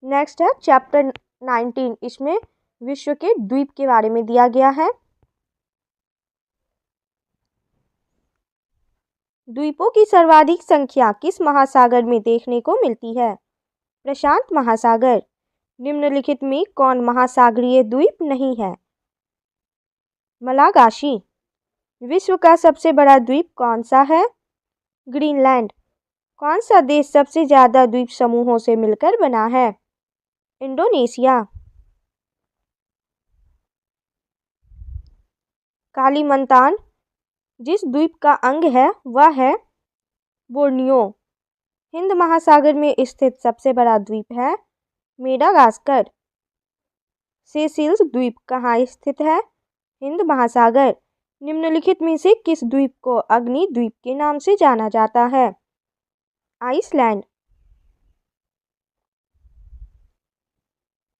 Next है chapter 19, इसमें विश्व के द्वीप के बारे में दिया गया है। द्वीपों की सर्वाधिक संख्या किस महासागर में देखने को मिलती है? प्रशांत महासागर। निम्नलिखित में कौन महासागरीय द्वीप नहीं है? मलागाशी। विश्व का सबसे बड़ा द्वीप कौन सा है? ग्रीनलैंड। कौन सा देश सबसे ज्यादा द्वीप समूहों से मिलकर बना है? इंडोनेशिया। कालीमंतान जिस द्वीप का अंग है वह है बोर्नियो। हिंद महासागर में स्थित सबसे बड़ा द्वीप है मेडागास्कर। सेसिल्स द्वीप कहाँ स्थित है? हिंद महासागर। निम्नलिखित में से किस द्वीप को अग्नि द्वीप के नाम से जाना जाता है? आइसलैंड।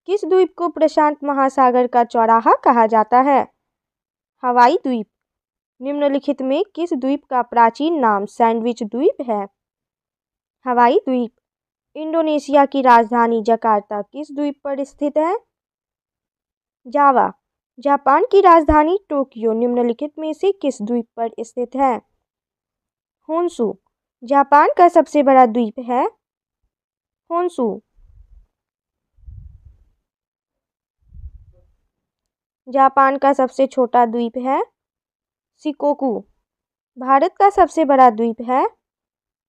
किस द्वीप को प्रशांत महासागर का चौराहा कहा जाता है? हवाई द्वीप। निम्नलिखित में किस द्वीप का प्राचीन नाम सैंडविच द्वीप है? हवाई द्वीप। इंडोनेशिया की राजधानी जकार्ता किस द्वीप पर स्थित है? जावा। जापान की राजधानी टोक्यो निम्नलिखित में से किस द्वीप पर स्थित है? होन्शु। जापान का सबसे बड़ा द्वीप है होन्शु। जापान का सबसे छोटा द्वीप है शिकोकू। भारत का सबसे बड़ा द्वीप है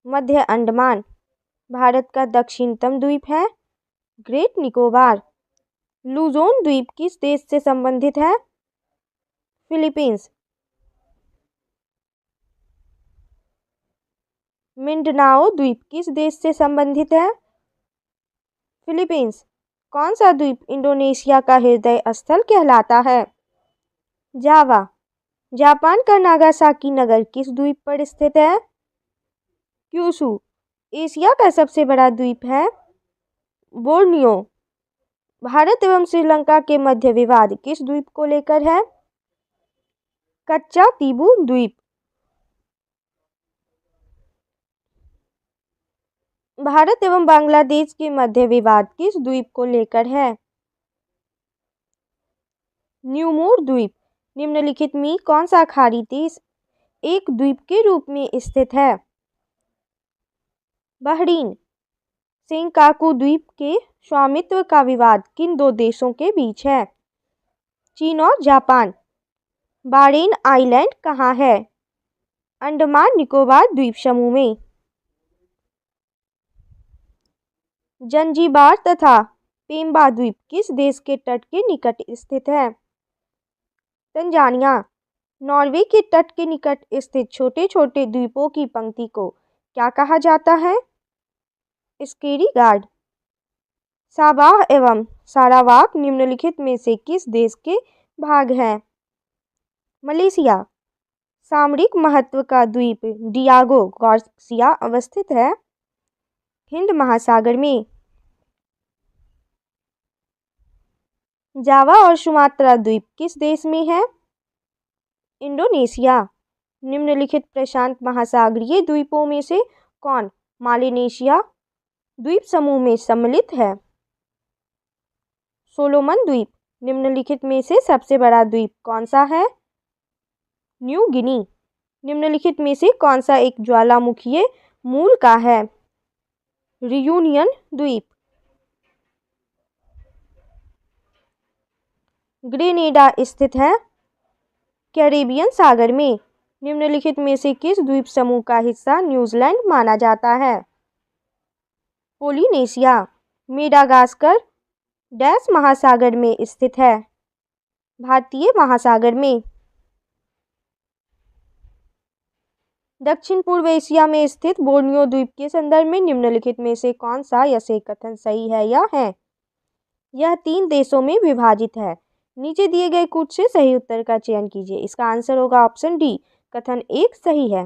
मध्य अंडमान। भारत का दक्षिणतम द्वीप है ग्रेट निकोबार। लुजोन द्वीप किस देश से संबंधित है? फिलीपींस। मिंडनाओ द्वीप किस देश से संबंधित है? फिलीपींस। कौन सा द्वीप इंडोनेशिया का हृदय स्थल कहलाता है? जावा। जापान का नागासाकी नगर किस द्वीप पर स्थित है? क्यूशू। एशिया का सबसे बड़ा द्वीप है बोर्नियो। भारत एवं श्रीलंका के मध्य विवाद किस द्वीप को लेकर है? कच्चा तीबू द्वीप। भारत एवं बांग्लादेश के मध्य विवाद किस द्वीप को लेकर है? न्यूमोर द्वीप। निम्नलिखित में कौन सा खाड़ी देश एक द्वीप के रूप में स्थित है? बहरीन। सेंकाकू द्वीप के स्वामित्व का विवाद किन दो देशों के बीच है? चीन और जापान। बारेन आइलैंड कहाँ है? अंडमान निकोबार द्वीप समूह में। जंजीबार तथा पेम्बा द्वीप किस देश के तट के निकट स्थित है? तंजानिया। नॉर्वे के तट के निकट स्थित छोटे छोटे द्वीपों की पंक्ति को क्या कहा जाता है? Scary guard. साबाह एवं सारावाक निम्नलिखित में से किस देश के भाग हैं? मलेशिया। सामरिक महत्व का द्वीप डियागो गार्सिया अवस्थित है हिंद महासागर में। जावा और सुमात्रा द्वीप किस देश में है? इंडोनेशिया। निम्नलिखित प्रशांत महासागरीय द्वीपों में से कौन मालेशिया द्वीप समूह में सम्मिलित है? सोलोमन द्वीप। निम्नलिखित में से सबसे बड़ा द्वीप कौन सा है? New Guinea. निम्नलिखित में से कौन सा एक ज्वालामुखीय मूल का है? रियूनियन द्वीप। ग्रेनेडा स्थित है कैरेबियन सागर में। निम्नलिखित में से किस द्वीप समूह का हिस्सा न्यूजीलैंड माना जाता है? पोलिनेशिया। मेडागास्कर डैश महासागर में स्थित है? भारतीय महासागर में। दक्षिण पूर्व एशिया में स्थित बोर्नियो द्वीप के संदर्भ में निम्नलिखित में से कौन सा यह कथन सही है या है? यह 3 देशों में विभाजित है। नीचे दिए गए कुछ से सही उत्तर का चयन कीजिए। इसका आंसर होगा ऑप्शन डी, कथन 1 सही है।